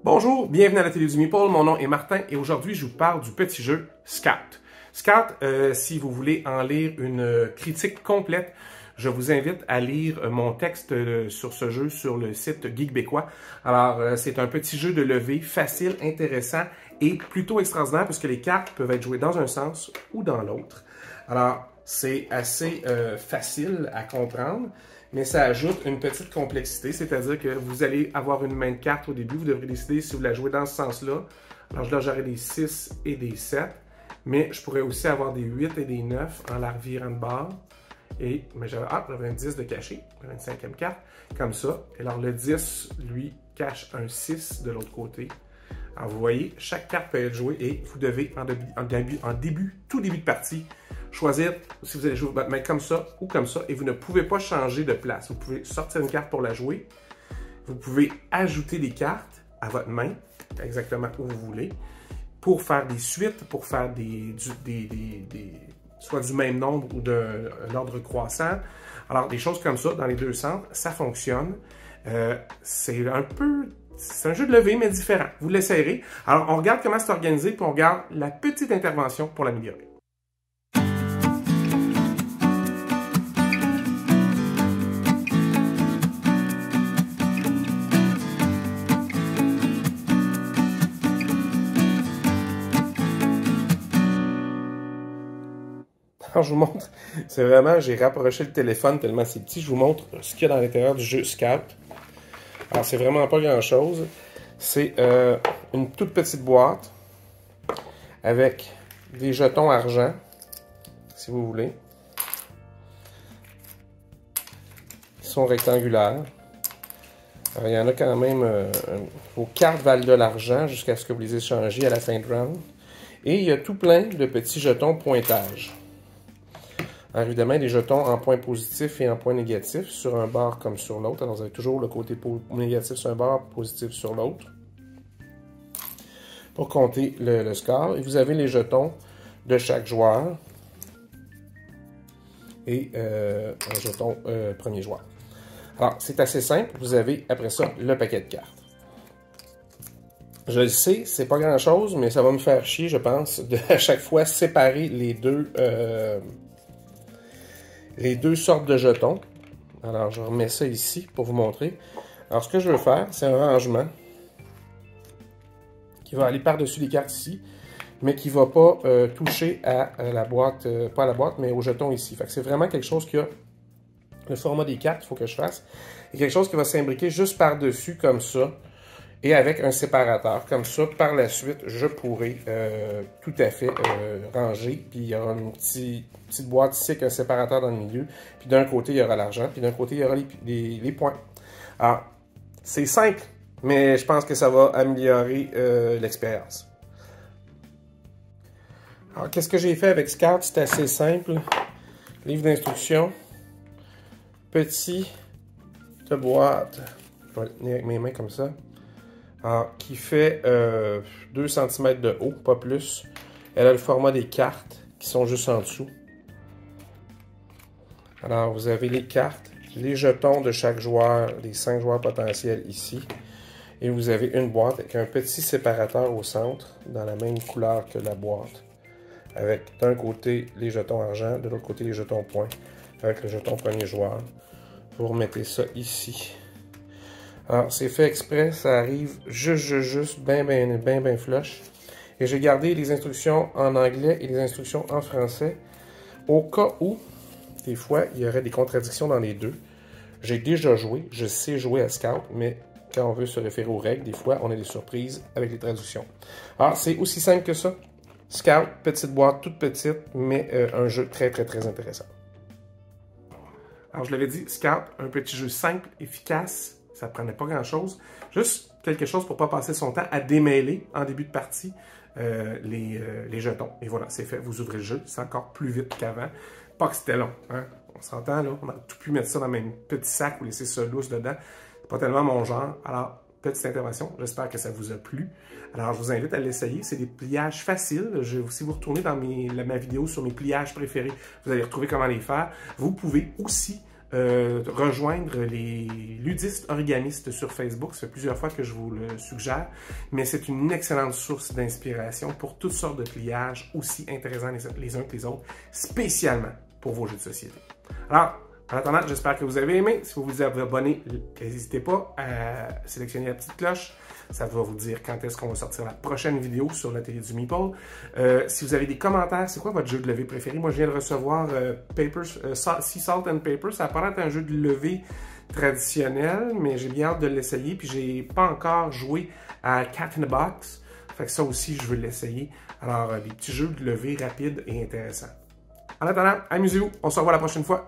Bonjour, bienvenue à la télé du Meeple, mon nom est Martin et aujourd'hui je vous parle du petit jeu Scout. Scout, si vous voulez en lire une critique complète, je vous invite à lire mon texte sur ce jeu sur le site Geekbécois. Alors, c'est un petit jeu de levée facile, intéressant et plutôt extraordinaire parce que les cartes peuvent être jouées dans un sens ou dans l'autre. Alors, c'est assez facile à comprendre, mais ça ajoute une petite complexité, c'est-à-dire que vous allez avoir une main de cartes au début, vous devrez décider si vous la jouez dans ce sens-là. Alors là, j'aurai des 6 et des 7, mais je pourrais aussi avoir des 8 et des 9 en la revirant de bord. Mais j'avais un 10 de caché, j'avais une 5e carte, comme ça. Et alors le 10, lui, cache un 6 de l'autre côté. Alors vous voyez, chaque carte peut être jouée et vous devez, tout début de partie, choisir si vous allez jouer votre main comme ça ou comme ça. Et vous ne pouvez pas changer de place. Vous pouvez sortir une carte pour la jouer. Vous pouvez ajouter des cartes à votre main, exactement où vous voulez, pour faire des suites, pour faire soit du même nombre ou d'un ordre croissant. Alors, des choses comme ça, dans les deux sens, ça fonctionne. C'est un jeu de levée, mais différent. Vous l'essayerez. Alors, on regarde comment c'est organisé, puis on regarde la petite intervention pour l'améliorer. Alors, je vous montre, c'est vraiment, j'ai rapproché le téléphone tellement c'est petit, je vous montre ce qu'il y a dans l'intérieur du jeu Scout. Alors, c'est vraiment pas grand-chose. C'est une toute petite boîte avec des jetons argent, si vous voulez. Ils sont rectangulaires. Alors, il y en a quand même, vos cartes valent de l'argent jusqu'à ce que vous les échangez à la fin de round. Et il y a tout plein de petits jetons pointage. Alors évidemment, des jetons en point positif et en point négatif sur un bord comme sur l'autre. Alors vous avez toujours le côté négatif sur un bord, positif sur l'autre. Pour compter le score. Et vous avez les jetons de chaque joueur. Et un jeton premier joueur. Alors c'est assez simple. Vous avez après ça le paquet de cartes. Je le sais, c'est pas grand chose, mais ça va me faire chier, je pense, de à chaque fois séparer les deux sortes de jetons. Alors, je remets ça ici pour vous montrer. Alors, ce que je veux faire, c'est un rangement qui va aller par-dessus les cartes ici, mais qui ne va pas toucher à la boîte, pas à la boîte, mais au jeton ici. Fait que c'est vraiment quelque chose qui a le format des cartes qu'il faut que je fasse. Et quelque chose qui va s'imbriquer juste par-dessus, comme ça, et avec un séparateur. Comme ça, par la suite, je pourrai tout à fait ranger. Puis il y aura une petite boîte ici avec un séparateur dans le milieu. Puis d'un côté, il y aura l'argent. Puis d'un côté, il y aura les points. Alors, c'est simple, mais je pense que ça va améliorer l'expérience. Alors, qu'est-ce que j'ai fait avec Scout? C'est assez simple. Livre d'instructions. Petite boîte. Je vais le tenir avec mes mains comme ça. Alors, qui fait 2 cm de haut, pas plus. Elle a le format des cartes qui sont juste en dessous. Alors, vous avez les cartes, les jetons de chaque joueur, les 5 joueurs potentiels ici. Et vous avez une boîte avec un petit séparateur au centre, dans la même couleur que la boîte. Avec d'un côté les jetons argent, de l'autre côté les jetons points, avec le jeton premier joueur. Vous remettez ça ici. Alors, c'est fait exprès, ça arrive juste, bien flush. Et j'ai gardé les instructions en anglais et les instructions en français, au cas où, des fois, il y aurait des contradictions dans les deux. J'ai déjà joué, je sais jouer à Scout, mais quand on veut se référer aux règles, des fois, on a des surprises avec les traductions. Alors, c'est aussi simple que ça. Scout, petite boîte, toute petite, mais un jeu très intéressant. Alors, je l'avais dit, Scout, un petit jeu simple, efficace. Ça ne prenait pas grand-chose. Juste quelque chose pour ne pas passer son temps à démêler en début de partie les jetons. Et voilà, c'est fait. Vous ouvrez le jeu. C'est encore plus vite qu'avant. Pas que c'était long. Hein? On s'entend, là. On a tout pu mettre ça dans le même petit sac ou laisser ça lousse dedans. C'est pas tellement mon genre. Alors, petite intervention. J'espère que ça vous a plu. Alors, je vous invite à l'essayer. C'est des pliages faciles. Si vous retournez dans ma vidéo sur mes pliages préférés, vous allez retrouver comment les faire. Vous pouvez aussi rejoindre les ludistes origamistes sur Facebook. Ça fait plusieurs fois que je vous le suggère, mais c'est une excellente source d'inspiration pour toutes sortes de pliages aussi intéressants les uns que les autres, spécialement pour vos jeux de société. Alors, en attendant, j'espère que vous avez aimé. Si vous vous êtes abonné, n'hésitez pas à sélectionner la petite cloche. Ça va vous dire quand est-ce qu'on va sortir la prochaine vidéo sur l'atelier du Meeple. Si vous avez des commentaires, c'est quoi votre jeu de levée préféré? Moi, je viens de recevoir Sea Salt and Paper. Ça apparaît être un jeu de levée traditionnel, mais j'ai bien hâte de l'essayer. Puis, j'ai pas encore joué à Cat in a Box. Fait que ça aussi, je veux l'essayer. Alors, des petits jeux de levée rapides et intéressants. En attendant, amusez-vous. On se revoit la prochaine fois.